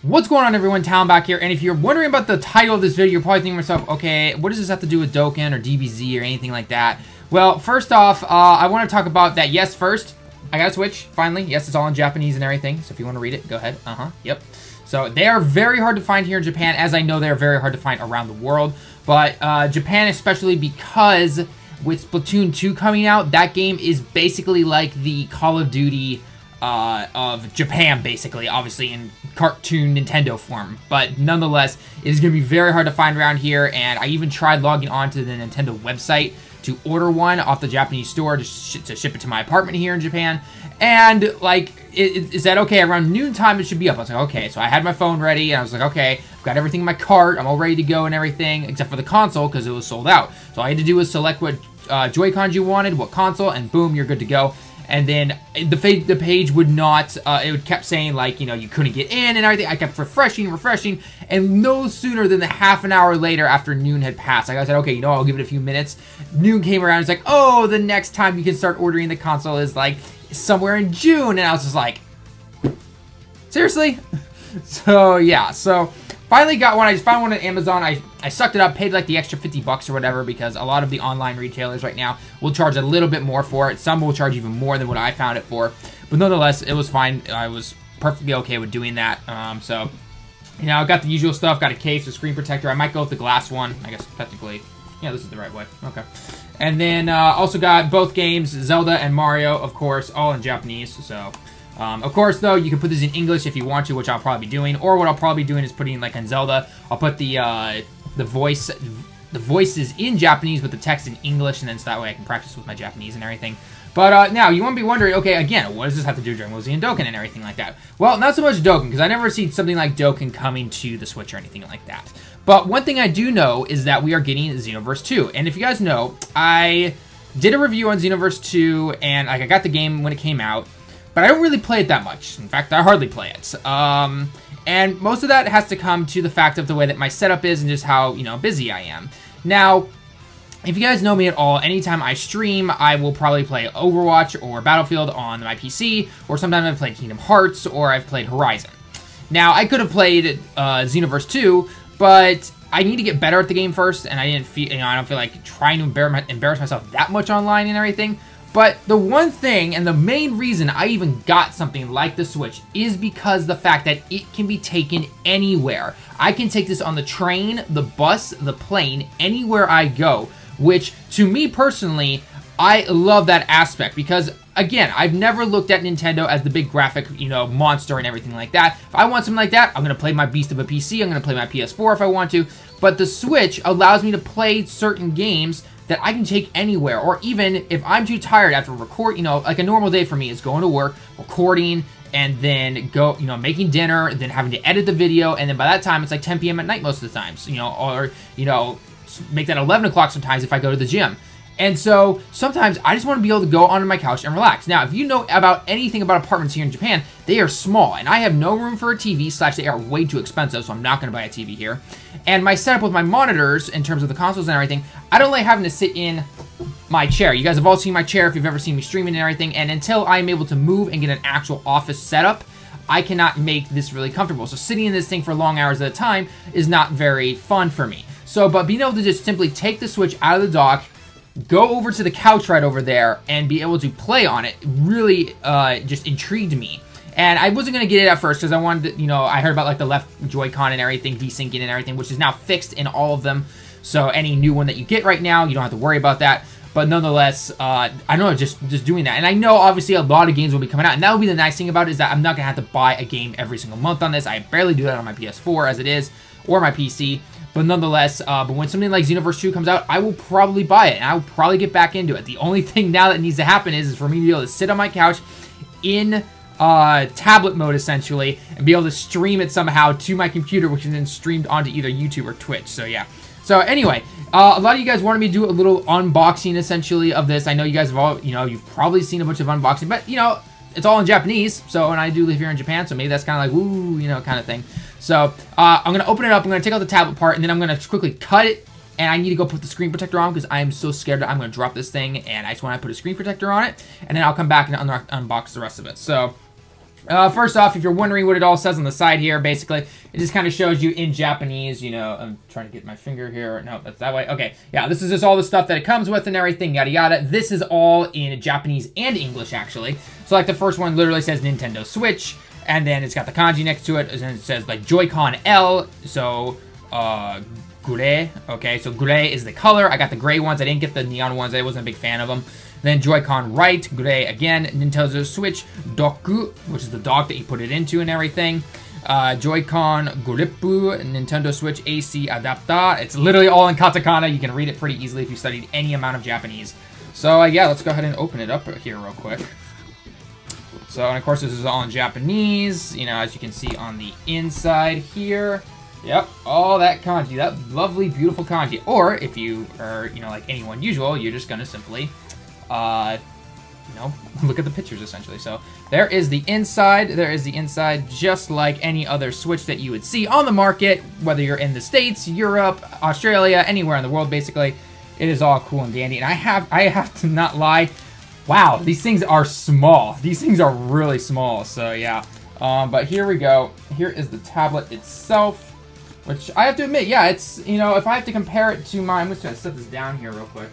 What's going on, everyone? Talon back here, and if you're wondering about the title of this video, you're probably thinking to yourself, okay, what does this have to do with Dokkan or DBZ or anything like that? Well, first off, I want to talk about that. Yes, first, I got a Switch, finally. Yes, it's all in Japanese and everything, so if you want to read it, go ahead. Yep. So they are very hard to find here in Japan, as I know they're very hard to find around the world, but Japan especially, because with Splatoon 2 coming out, that game is basically like the Call of Duty of Japan, basically, obviously in cartoon Nintendo form, but nonetheless, it is going to be very hard to find around here, and I even tried logging on to the Nintendo website to order one off the Japanese store to ship it to my apartment here in Japan, and, like, it said, okay, around noontime it should be up. I was like, okay, so I had my phone ready, and I was like, okay, I've got everything in my cart, I'm all ready to go and everything, except for the console, because it was sold out. So all I had to do was select what Joy-Cons you wanted, what console, and boom, you're good to go. And then the page would not, it kept saying, like, you know, you couldn't get in and everything. I kept refreshing, and no sooner than the half an hour later after noon had passed, like I said, okay, you know, I'll give it a few minutes. Noon came around, it's like, oh, the next time you can start ordering the console is, like, somewhere in June. And I was just like, seriously? So, yeah, so finally got one. I just found one on Amazon. I sucked it up, paid like the extra 50 bucks or whatever, because a lot of the online retailers right now will charge a little bit more for it. Some will charge even more than what I found it for. But nonetheless, it was fine. I was perfectly okay with doing that. So, you know, I got the usual stuff. Got a case, a screen protector. I might go with the glass one. I guess technically, yeah, this is the right way. Okay. And then also got both games, Zelda and Mario, of course, all in Japanese. So, of course, though, you can put this in English if you want to, which I'll probably be doing. Or what I'll probably be doing is putting, like, on Zelda, I'll put the voices in Japanese with the text in English, and then so that way I can practice with my Japanese and everything. But now, you won't be wondering, okay, again, what does this have to do with Dragon Ball Z and Dokkan and everything like that? Well, not so much Dokkan, because I never seen something like Dokkan coming to the Switch or anything like that. But one thing I do know is that we are getting Xenoverse 2. And if you guys know, I did a review on Xenoverse 2, and like, I got the game when it came out, but I don't really play it that much. In fact, I hardly play it. And most of that has to come to the fact of the way that my setup is and just how, you know, busy I am. Now, if you guys know me at all, anytime I stream, I will probably play Overwatch or Battlefield on my PC, or sometimes I've played Kingdom Hearts, or I've played Horizon. Now, I could have played Xenoverse 2, but I need to get better at the game first, and I didn't feel, you know, I don't feel like trying to embarrass myself that much online and everything. But the one thing, and the main reason I even got something like the Switch, is because the fact that it can be taken anywhere. I can take this on the train, the bus, the plane, anywhere I go, which, to me personally, I love that aspect, because, again, I've never looked at Nintendo as the big graphic, you know, monster and everything like that. If I want something like that, I'm going to play my beast of a PC, I'm going to play my PS4 if I want to, but the Switch allows me to play certain games that I can take anywhere, or even if I'm too tired after record, you know, like a normal day for me is going to work, recording, and then go, you know, making dinner, then having to edit the video, and then by that time, it's like 10 p.m. at night most of the times, you know, or, you know, make that 11 o'clock sometimes if I go to the gym. And so, sometimes I just want to be able to go onto my couch and relax. Now, if you know about anything about apartments here in Japan, they are small, and I have no room for a TV, / they are way too expensive, so I'm not going to buy a TV here. And my setup with my monitors, in terms of the consoles and everything, I don't like having to sit in my chair. You guys have all seen my chair if you've ever seen me streaming and everything, and until I'm able to move and get an actual office setup, I cannot make this really comfortable. So sitting in this thing for long hours at a time is not very fun for me. So, but being able to just simply take the Switch out of the dock, go over to the couch right over there, and be able to play on it really just intrigued me. And I wasn't going to get it at first because I wanted to, you know, I heard about like the left Joy-Con and everything, desyncing and everything, which is now fixed in all of them. So any new one that you get right now, you don't have to worry about that. But nonetheless, I know just doing that. And I know obviously a lot of games will be coming out. And that will be the nice thing about it, is that I'm not going to have to buy a game every single month on this. I barely do that on my PS4 as it is, or my PC. But nonetheless, but when something like Xenoverse 2 comes out, I will probably buy it, and I will probably get back into it. The only thing now that needs to happen is for me to be able to sit on my couch in tablet mode, essentially, and be able to stream it somehow to my computer, which is then streamed onto either YouTube or Twitch. So, yeah. So, anyway, a lot of you guys wanted me to do a little unboxing, essentially, of this. I know you guys have all, you know, you've probably seen a bunch of unboxing, but, you know, it's all in Japanese, so, and I do live here in Japan, so maybe that's kind of like, woo, you know, kind of thing. So, I'm going to open it up, I'm going to take out the tablet part, and then I'm going to quickly cut it, and I need to go put the screen protector on, because I am so scared that I'm going to drop this thing, and I just want to put a screen protector on it, and then I'll come back and unbox the rest of it. So, First off, if you're wondering what it all says on the side here, basically, it just kind of shows you in Japanese, you know, I'm trying to get my finger here. No, that's that way. Okay, yeah, this is just all the stuff that it comes with and everything, yada yada. This is all in Japanese and English, actually. So, like, the first one literally says Nintendo Switch, and then it's got the kanji next to it, and it says, like, Joy-Con L, so, gray, okay, so gray is the color. I got the gray ones. I didn't get the neon ones. I wasn't a big fan of them. Then Joy-Con right, gray again. Nintendo Switch, doku, which is the dock that you put it into and everything. Joy-Con Grippu, Nintendo Switch AC adapter. It's literally all in katakana. You can read it pretty easily if you studied any amount of Japanese. So, yeah, let's go ahead and open it up here real quick. So, and of course, this is all in Japanese, you know, as you can see on the inside here. Yep, all that kanji, that lovely, beautiful kanji. Or, if you are, you know, like anyone usual, you're just going to simply, you know, look at the pictures, essentially. So, there is the inside. There is the inside, just like any other Switch that you would see on the market, whether you're in the States, Europe, Australia, anywhere in the world, basically. It is all cool and dandy. And I have to not lie, wow, these things are small. These things are really small, so yeah. But here we go. Here is the tablet itself, which I have to admit, yeah, it's, you know, if I have to compare it to my, I'm just going to set this down here real quick.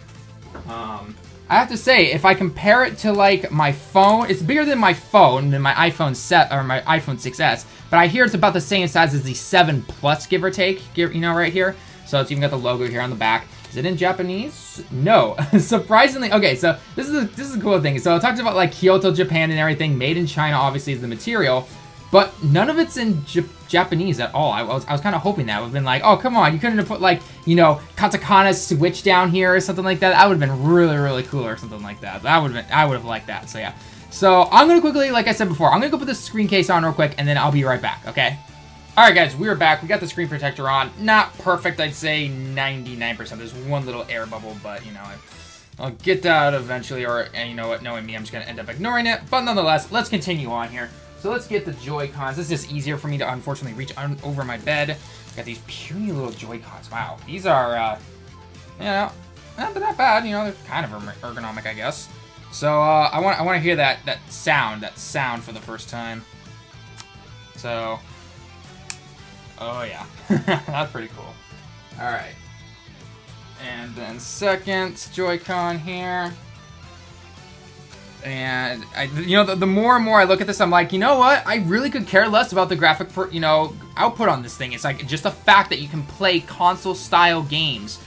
I have to say, if I compare it to, like, my phone, it's bigger than my phone, than my iPhone 7, or my iPhone 6S, but I hear it's about the same size as the 7 Plus, give or take, you know, right here. So it's even got the logo here on the back. Is it in Japanese? No. Surprisingly, okay, so this is a cool thing. So it talks about, like, Kyoto, Japan and everything. Made in China, obviously, is the material. But none of it's in Japanese at all. I was kind of hoping that. I would have been like, oh, come on. You couldn't have put, like, you know, katakana Switch down here or something like that. That would have been really, really cool or something like that. I would have liked that. So, yeah. So I'm going to quickly, like I said before, I'm going to go put the screen case on real quick, and then I'll be right back, okay? Alright guys, we're back. We got the screen protector on. Not perfect, I'd say 99%. There's one little air bubble, but, you know, I'll get that out eventually, or, and you know what, knowing me, I'm just going to end up ignoring it. But nonetheless, let's continue on here. So let's get the Joy-Cons. This is just easier for me to, unfortunately, reach over my bed. Got these puny little Joy-Cons. Wow, these are, you know, not that bad. You know, they're kind of ergonomic, I guess. So, I want to hear that sound for the first time. So... oh, yeah. That's pretty cool. Alright. And then second Joy-Con here. And, you know, the more and more I look at this, I'm like, you know what? I really could care less about the graphic, you know, output on this thing. It's like just the fact that you can play console-style games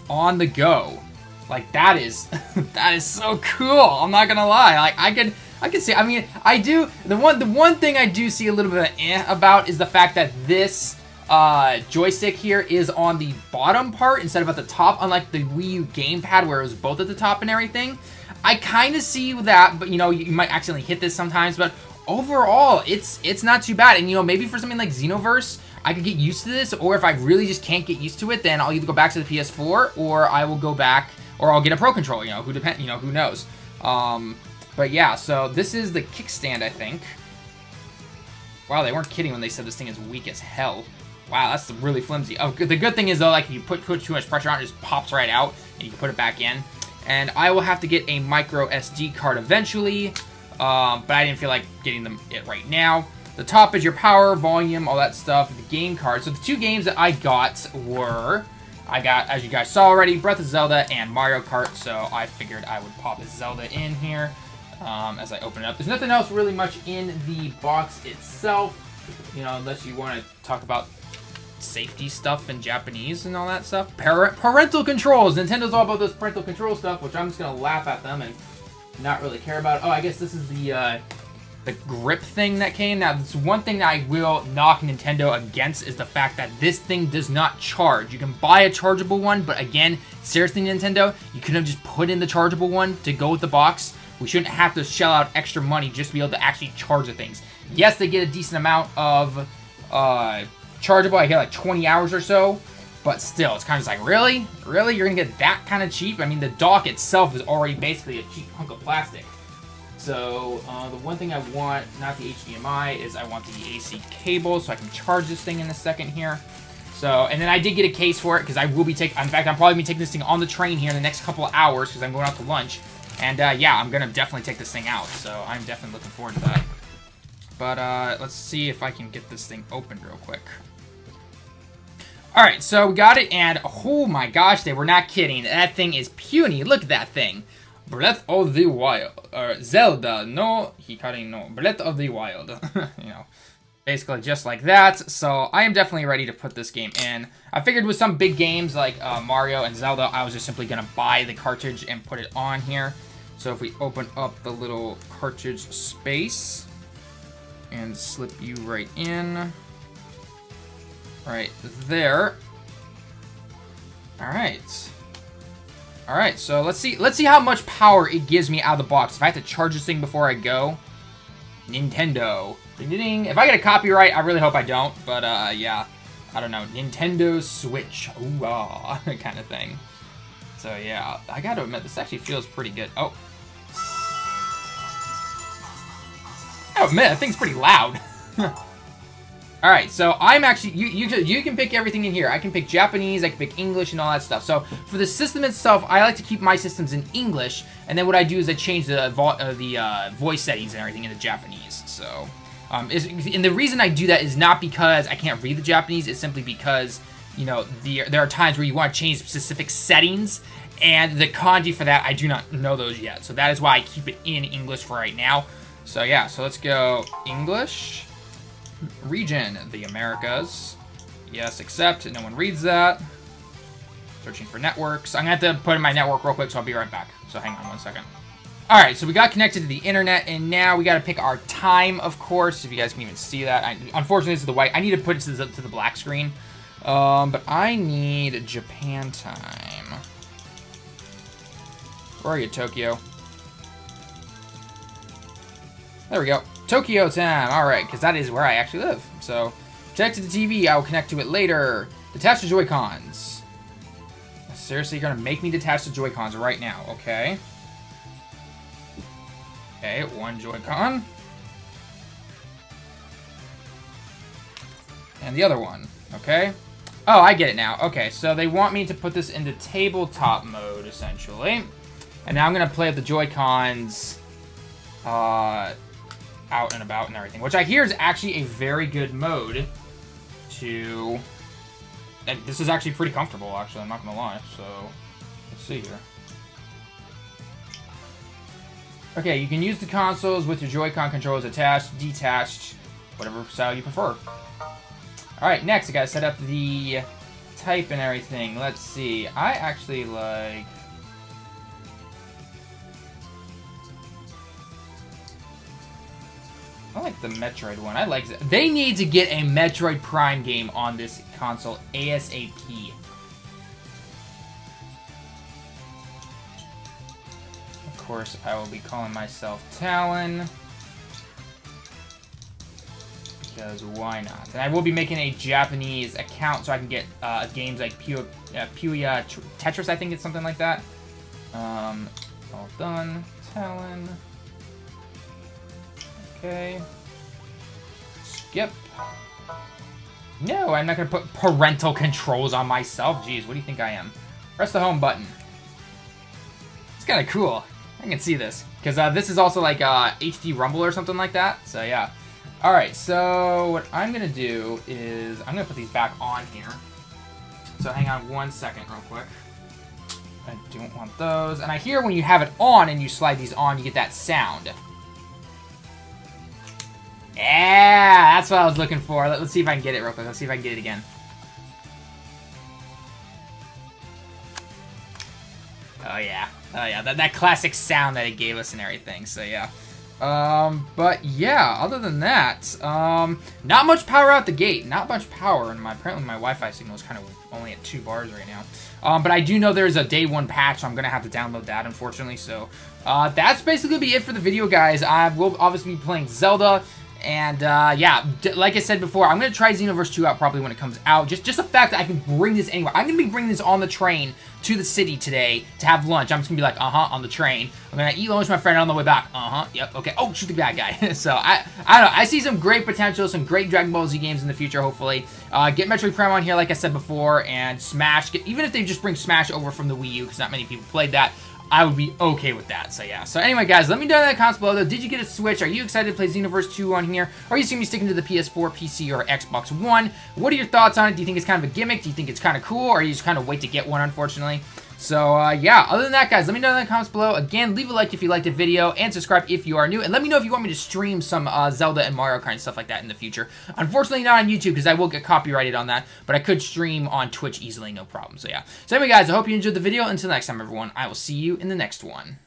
on the go. Like, that is, that is so cool. I'm not gonna lie. Like, I can see, I mean, I do, the one thing I do see a little bit of about is the fact that this joystick here is on the bottom part instead of at the top, unlike the Wii U gamepad where it was both at the top and everything. I kind of see that, but, you know, you might accidentally hit this sometimes, but overall, it's not too bad. And, you know, maybe for something like Xenoverse, I could get used to this, or if I really just can't get used to it, then I'll either go back to the PS4, or I will go back, or I'll get a Pro Controller, you know, who knows. But yeah, so this is the kickstand, I think. Wow, they weren't kidding when they said this thing is weak as hell. Wow, that's really flimsy. Oh, the good thing is, though, like, if you put too much pressure on it, it just pops right out, and you can put it back in. And I will have to get a micro SD card eventually, but I didn't feel like getting it right now. The top is your power, volume, all that stuff, the game card. So the two games that I got were, as you guys saw already, Breath of Zelda and Mario Kart, so I figured I would pop Zelda in here. As I open it up. There's nothing else really much in the box itself, you know, unless you want to talk about safety stuff in Japanese and all that stuff. Parental controls. Nintendo's all about this parental control stuff, which I'm just going to laugh at them and not really care about. Oh, I guess this is the grip thing that came. Now, this one thing that I will knock Nintendo against is the fact that this thing does not charge. You can buy a chargeable one, but again, seriously, Nintendo, you could have just put in the chargeable one to go with the box. We shouldn't have to shell out extra money just to be able to actually charge the things. Yes, they get a decent amount of chargeable. I get like 20 hours or so. But still, it's kind of like, really? Really? You're going to get that kind of cheap? I mean, the dock itself is already basically a cheap hunk of plastic. So, the one thing I want, not the HDMI, is I want the AC cable so I can charge this thing in a second here. So, and then I did get a case for it because I will be taking, in fact, I'm probably going to be taking this thing on the train here in the next couple of hours because I'm going out to lunch. And, yeah, I'm going to definitely take this thing out, so I'm definitely looking forward to that. But let's see if I can get this thing opened real quick. Alright, so we got it, and oh my gosh, they were not kidding. That thing is puny. Look at that thing. Breath of the Wild. Or Zelda no Hikari no. Breath of the Wild. You know, basically just like that. So I am definitely ready to put this game in. I figured with some big games like Mario and Zelda, I was just simply going to buy the cartridge and put it on here. So if we open up the little cartridge space and slip you right in. Right there. Alright. Alright, so let's see how much power it gives me out of the box. If I have to charge this thing before I go. Nintendo. Ding, ding, ding. If I get a copyright, I really hope I don't. But yeah. I don't know. Nintendo Switch. Ooh, ah, kind of thing. So yeah. I gotta admit, this actually feels pretty good. Oh. I admit, that thing's pretty loud. Alright, so I'm actually, you can pick everything in here. I can pick Japanese, I can pick English, and all that stuff. So, for the system itself, I like to keep my systems in English, and then what I do is I change the voice settings and everything into Japanese. So, and the reason I do that is not because I can't read the Japanese, it's simply because, you know, there are times where you want to change specific settings, and the kanji for that, I do not know those yet. So that is why I keep it in English for right now. So yeah, so let's go English. Region, the Americas. Yes, accept. No one reads that. Searching for networks. I'm going to have to put in my network real quick, so I'll be right back. So hang on one second. Alright, so we got connected to the internet, and now we got to pick our time, of course, if you guys can even see that. Unfortunately, this is the white. I need to put it to the black screen. But I need Japan time. Where are you, Tokyo? There we go. Tokyo time. Alright, because that is where I actually live. So, connect to the TV. I will connect to it later. Detach the Joy-Cons. Seriously, you're going to make me detach the Joy-Cons right now. Okay. Okay, one Joy-Con. And the other one. Okay. Oh, I get it now. Okay, so they want me to put this into tabletop mode, essentially. And now I'm going to play with the Joy-Cons out and about and everything, which I hear is actually a very good mode to... And this is actually pretty comfortable, actually, I'm not going to lie. So, let's see here. Okay, you can use the consoles with your Joy-Con controllers attached, detached, whatever style you prefer. Alright, next, I gotta set up the type and everything. Let's see. I actually like... I like the Metroid one. I like it. They need to get a Metroid Prime game on this console ASAP. Of course, I will be calling myself Talon. Because why not? And I will be making a Japanese account so I can get games like Puya Tetris, I think it's something like that. All done. Talon. Okay. Skip. No, I'm not going to put parental controls on myself. Jeez, what do you think I am? Press the home button. It's kind of cool. I can see this. Because this is also like HD Rumble or something like that. So, yeah. Alright, so what I'm going to do is I'm going to put these back on here. So, hang on one second real quick. I don't want those. And I hear when you have it on and you slide these on, you get that sound. Yeah, that's what I was looking for. Let's see if I can get it real quick. Let's see if I can get it again. Oh, yeah. Oh, yeah. That classic sound that it gave us and everything. So, yeah. But, yeah. Other than that, not much power out the gate. Not much power. And apparently my Wi-Fi signal is kind of only at 2 bars right now. But I do know there's a day 1 patch, so I'm going to have to download that, unfortunately. So, that's basically going to be it for the video, guys. I will obviously be playing Zelda. And, yeah, like I said before, I'm going to try Xenoverse 2 out probably when it comes out. Just the fact that I can bring this anywhere. I'm going to be bringing this on the train to the city today to have lunch. I'm just going to be like, on the train. I'm going to eat lunch with my friend on the way back. Yep, okay. Oh, shoot the bad guy. So, I don't know. I see some great potential, some great Dragon Ball Z games in the future, hopefully. Get Metroid Prime on here, like I said before, and Smash. Even if they just bring Smash over from the Wii U, because not many people played that. I would be okay with that. So yeah. So anyway, guys, let me know in the comments below, though. Did you get a Switch? Are you excited to play Xenoverse 2 on here? Or are you just going to be sticking to the PS4, PC, or Xbox One? What are your thoughts on it? Do you think it's kind of a gimmick? Do you think it's kind of cool? Or are you just kind of wait to get one, unfortunately? So, yeah, other than that, guys, let me know in the comments below. Again, leave a like if you liked the video, and subscribe if you are new. And let me know if you want me to stream some Zelda and Mario Kart and stuff like that in the future. Unfortunately, not on YouTube, because I will get copyrighted on that. But I could stream on Twitch easily, no problem. So, yeah. So, anyway, guys, I hope you enjoyed the video. Until next time, everyone, I will see you in the next one.